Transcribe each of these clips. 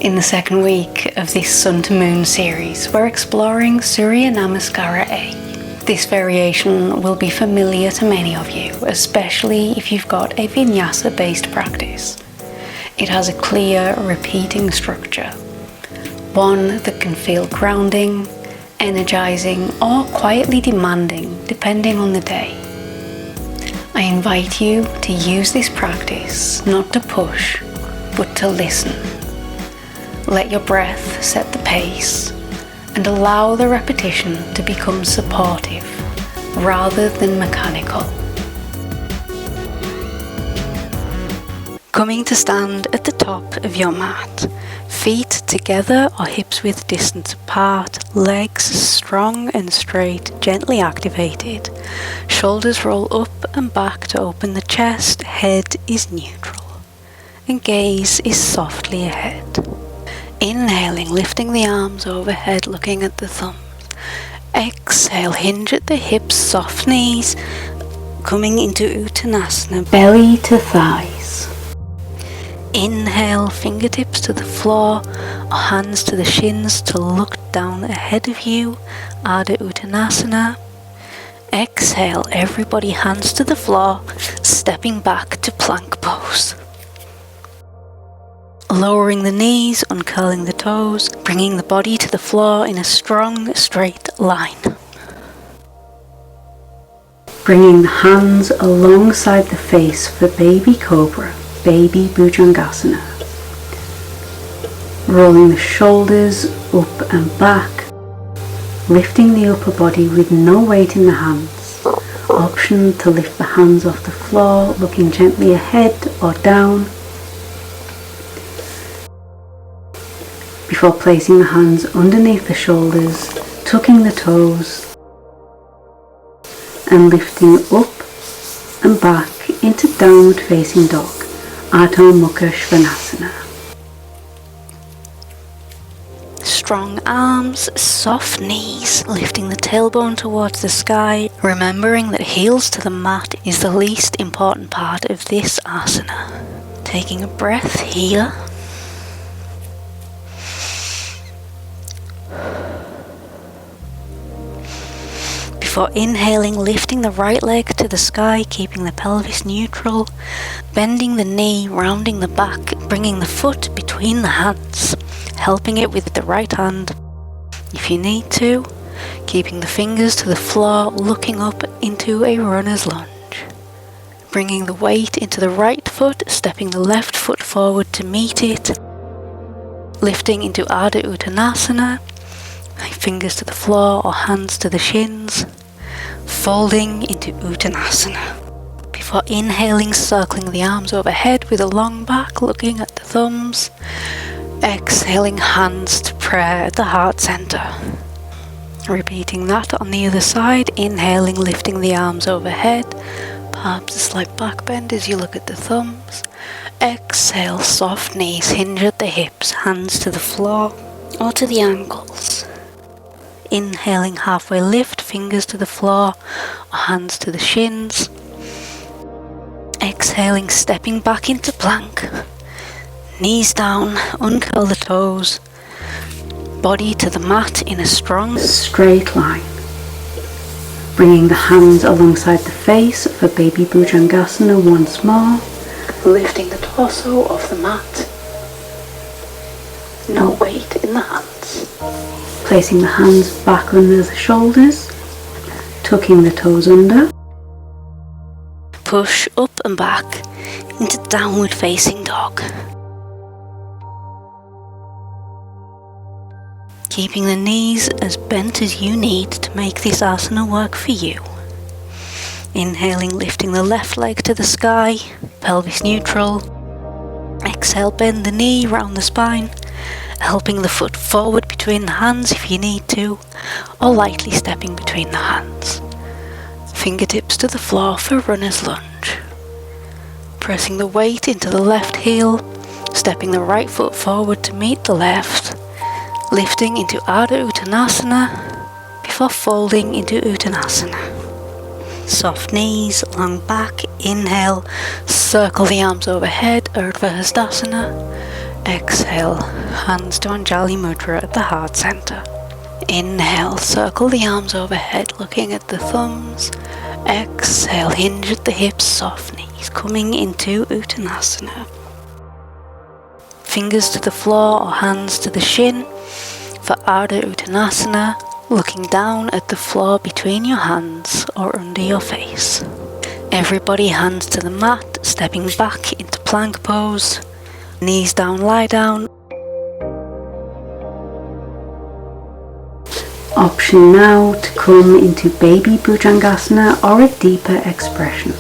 In the second week of this Sun to Moon series, we're exploring Surya Namaskara A. This variation will be familiar to many of you, especially if you've got a vinyasa-based practice. It has a clear, repeating structure, one that can feel grounding, energizing, or quietly demanding depending on the day. I invite you to use this practice not to push, but to listen. Let your breath set the pace and allow the repetition to become supportive rather than mechanical. Coming to stand at the top of your mat, feet together or hips width distance apart, legs strong and straight, gently activated, shoulders roll up and back to open the chest, head is neutral, and gaze is softly ahead. Inhaling, lifting the arms overhead, looking at the thumbs. Exhale, hinge at the hips, soft knees, coming into Uttanasana, belly to thighs. Inhale, fingertips to the floor or hands to the shins to look down ahead of you, Ardha Uttanasana. Exhale, everybody hands to the floor, stepping back to plank pose. Lowering the knees, uncurling the toes, bringing the body to the floor in a strong, straight line. Bringing the hands alongside the face for Baby Cobra, Baby Bhujangasana. Rolling the shoulders up and back, lifting the upper body with no weight in the hands. Option to lift the hands off the floor, looking gently ahead or down. Before placing the hands underneath the shoulders, tucking the toes and lifting up and back into downward facing dog, Adho Mukha Svanasana. Strong arms, soft knees, lifting the tailbone towards the sky, remembering that heels to the mat is the least important part of this asana. Taking a breath here. Before inhaling, lifting the right leg to the sky, keeping the pelvis neutral, bending the knee, rounding the back, bringing the foot between the hands, helping it with the right hand if you need to, keeping the fingers to the floor, looking up into a runner's lunge. Bringing the weight into the right foot, stepping the left foot forward to meet it, lifting into Ardha Uttanasana, fingers to the floor or hands to the shins, folding into Uttanasana. Before inhaling, circling the arms overhead with a long back, looking at the thumbs. Exhaling, hands to prayer at the heart center. Repeating that on the other side, inhaling, lifting the arms overhead, perhaps a slight back bend as you look at the thumbs. Exhale, soft knees, hinge at the hips, hands to the floor or to the ankles. Inhaling, halfway lift, fingers to the floor or hands to the shins. Exhaling, stepping back into plank. Knees down, uncurl the toes. Body to the mat in a strong, straight line. Bringing the hands alongside the face for Baby Bhujangasana once more. Lifting the torso off the mat. No weight in the hands. Placing the hands back under the shoulders, tucking the toes under. Push up and back into downward facing dog. Keeping the knees as bent as you need to make this asana work for you. Inhaling, lifting the left leg to the sky, pelvis neutral. Exhale, bend the knee round the spine, helping the foot forward between the hands if you need to, or lightly stepping between the hands. Fingertips to the floor for runner's lunge. Pressing the weight into the left heel, stepping the right foot forward to meet the left, lifting into Ardha Uttanasana before folding into Uttanasana. Soft knees, long back, inhale, circle the arms overhead, Urdhva Hastasana. Exhale, hands to Anjali Mudra at the heart center. Inhale, circle the arms overhead, looking at the thumbs. Exhale, hinge at the hips, soft knees, coming into Uttanasana. Fingers to the floor or hands to the shin. For Ardha Uttanasana, looking down at the floor between your hands or under your face. Everybody hands to the mat, stepping back into plank pose. Knees down, lie down. Option now to come into baby Bhujangasana or a deeper expression.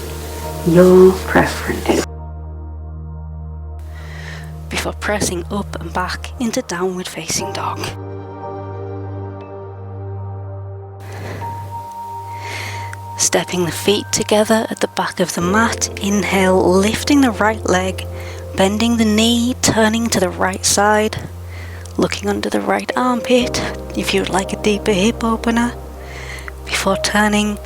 Your preference. Before pressing up and back into downward facing dog. Stepping the feet together at the back of the mat. Inhale, lifting the right leg, bending the knee, turning to the right side, looking under the right armpit if you would like a deeper hip opener. Before turning,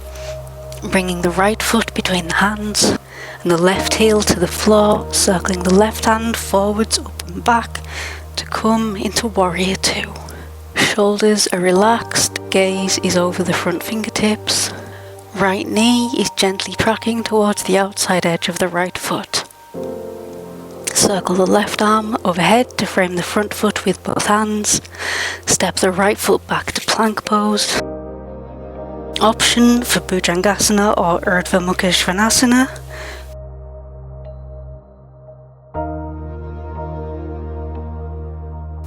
bringing the right foot between the hands and the left heel to the floor, circling the left hand forwards, up and back to come into Warrior Two. Shoulders are relaxed, gaze is over the front fingertips. Right knee is gently tracking towards the outside edge of the right foot. Circle the left arm overhead to frame the front foot with both hands. Step the right foot back to plank pose. Option for Bhujangasana or Urdhva Mukha Svanasana.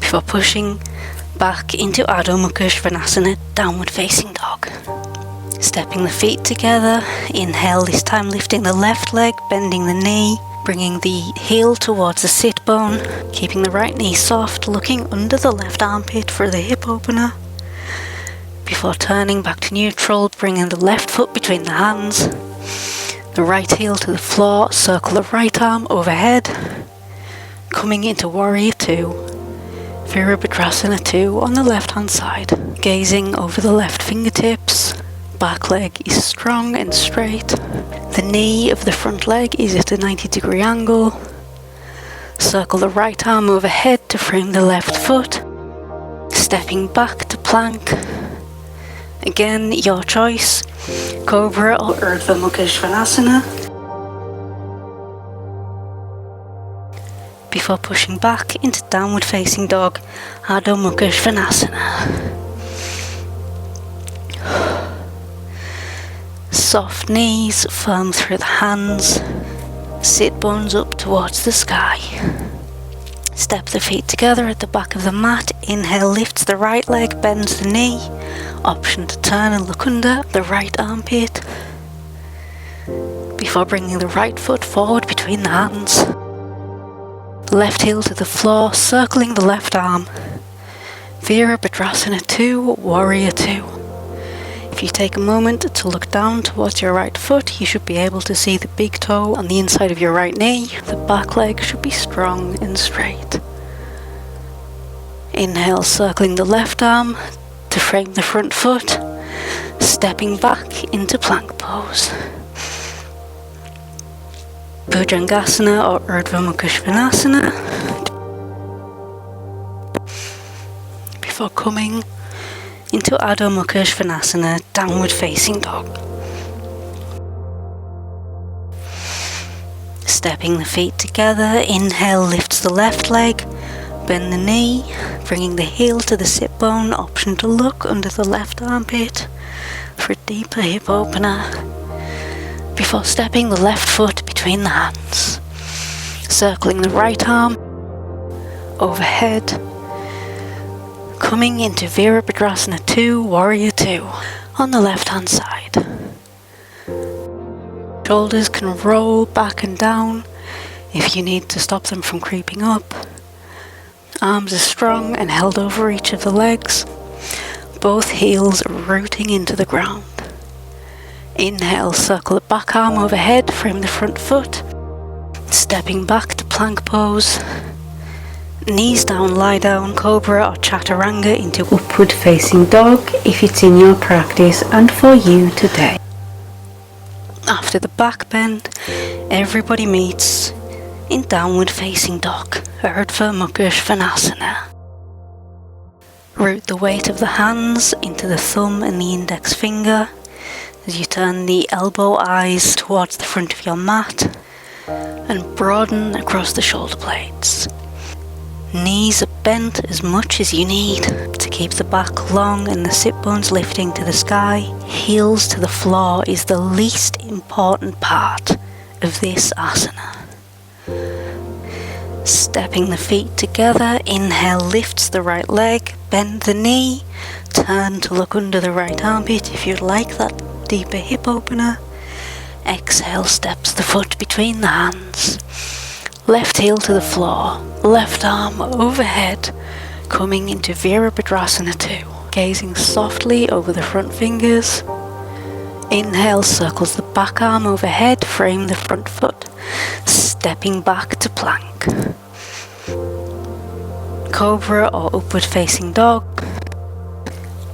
Before pushing back into Adho Mukha Svanasana, downward facing dog. Stepping the feet together, inhale, this time lifting the left leg, bending the knee, bringing the heel towards the sit bone, keeping the right knee soft, looking under the left armpit for the hip opener. Before turning back to neutral, bringing the left foot between the hands, the right heel to the floor, circle the right arm overhead, coming into Warrior Two, Virabhadrasana 2 on the left hand side, gazing over the left fingertips. Back leg is strong and straight. The knee of the front leg is at a 90-degree angle. Circle the right arm overhead to frame the left foot. Stepping back to plank. Again, your choice. Cobra or Urdhva Mukha Svanasana. Before pushing back into downward facing dog, Adho Mukha Svanasana. Soft knees, firm through the hands, sit bones up towards the sky. Step the feet together at the back of the mat, inhale, lifts the right leg, bends the knee, option to turn and look under the right armpit, before bringing the right foot forward between the hands, left heel to the floor, circling the left arm, Virabhadrasana 2, Warrior 2. If you take a moment to look down towards your right foot, you should be able to see the big toe on the inside of your right knee. The back leg should be strong and straight. Inhale, circling the left arm to frame the front foot, stepping back into plank pose. Bhujangasana or Urdhva Mukha Svanasana. Before coming into Adho Mukha Svanasana, downward facing dog. Stepping the feet together, inhale, lifts the left leg, bend the knee, bringing the heel to the sit bone, option to look under the left armpit for a deeper hip opener, before stepping the left foot between the hands, circling the right arm overhead, coming into Virabhadrasana 2, Warrior 2 on the left hand side. Shoulders can roll back and down if you need to stop them from creeping up. Arms are strong and held over each of the legs. Both heels are rooting into the ground. Inhale, circle the back arm overhead, frame the front foot. Stepping back to plank pose. Knees down, lie down, cobra or chaturanga into upward facing dog if it's in your practice and for you today. After the back bend, everybody meets in downward facing dog, Urdhva Mukha Svanasana. Root the weight of the hands into the thumb and the index finger as you turn the elbow eyes towards the front of your mat and broaden across the shoulder blades. Knees are bent as much as you need to keep the back long and the sit bones lifting to the sky. Heels to the floor is the least important part of this asana. Stepping the feet together, inhale lifts the right leg, bend the knee, turn to look under the right armpit if you'd like that deeper hip opener. Exhale steps the foot between the hands. Left heel to the floor, left arm overhead, coming into Virabhadrasana 2. Gazing softly over the front fingers. Inhale circles the back arm overhead, frame the front foot, stepping back to plank. Cobra or upward facing dog.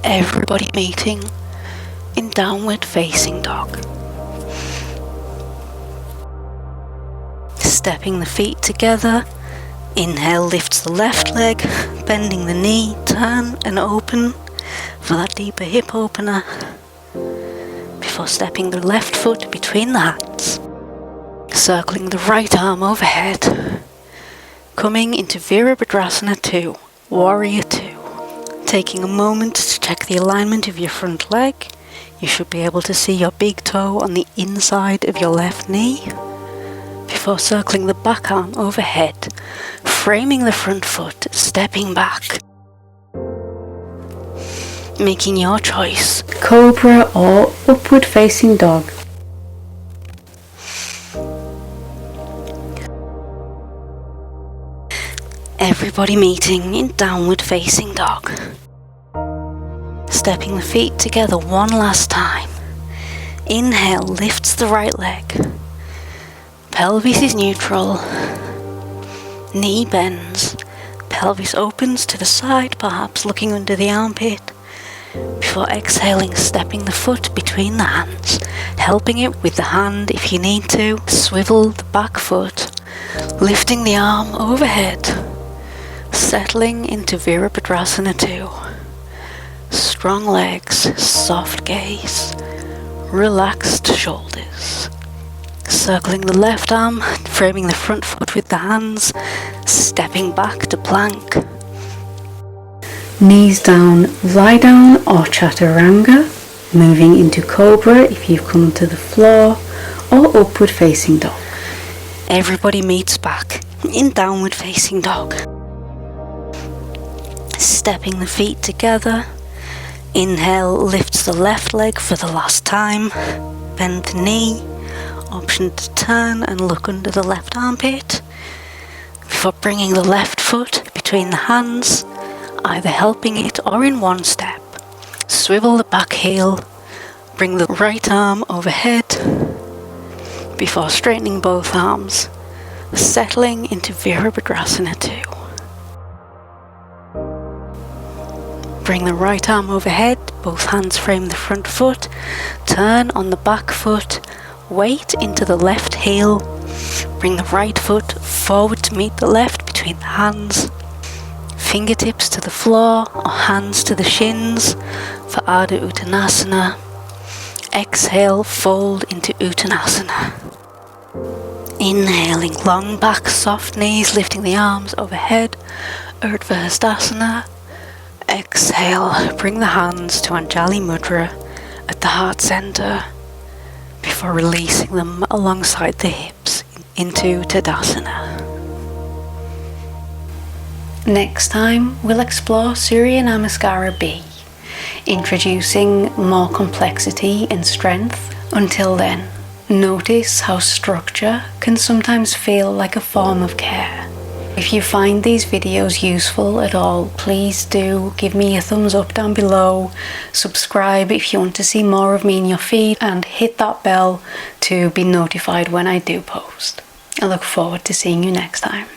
Everybody meeting in downward facing dog. Stepping the feet together, inhale lifts the left leg, bending the knee, turn and open for that deeper hip opener before stepping the left foot between the hands, circling the right arm overhead, coming into Virabhadrasana 2, Warrior 2. Taking a moment to check the alignment of your front leg. You should be able to see your big toe on the inside of your left knee. Before circling the back arm overhead, framing the front foot, stepping back. Making your choice, Cobra or upward facing dog. Everybody meeting in downward facing dog. Stepping the feet together one last time. Inhale lifts the right leg. Pelvis is neutral, knee bends, pelvis opens to the side, perhaps looking under the armpit, before exhaling, stepping the foot between the hands, helping it with the hand if you need to, swivel the back foot, lifting the arm overhead, settling into Virabhadrasana 2. Strong legs, soft gaze, relaxed shoulders. Circling the left arm, framing the front foot with the hands, stepping back to plank. Knees down, lie down or chaturanga, moving into cobra if you've come to the floor, or upward facing dog. Everybody meets back in downward facing dog. Stepping the feet together, inhale lifts the left leg for the last time, bend the knee, option to turn and look under the left armpit before bringing the left foot between the hands, either helping it or in one step. Swivel the back heel, bring the right arm overhead before straightening both arms, settling into Virabhadrasana 2. Bring the right arm overhead, both hands frame the front foot, turn on the back foot, weight into the left heel, bring the right foot forward to meet the left between the hands, fingertips to the floor or hands to the shins for Ardha Uttanasana. Exhale, fold into Uttanasana. Inhaling, long back, soft knees, lifting the arms overhead, Urdhva Hastasana. Exhale, bring the hands to Anjali Mudra at the heart center before releasing them alongside the hips into Tadasana. Next time, we'll explore Surya Namaskara B, introducing more complexity and strength. Until then, notice how structure can sometimes feel like a form of care. If you find these videos useful at all, please do give me a thumbs up down below, subscribe if you want to see more of me in your feed, and hit that bell to be notified when I do post. I look forward to seeing you next time.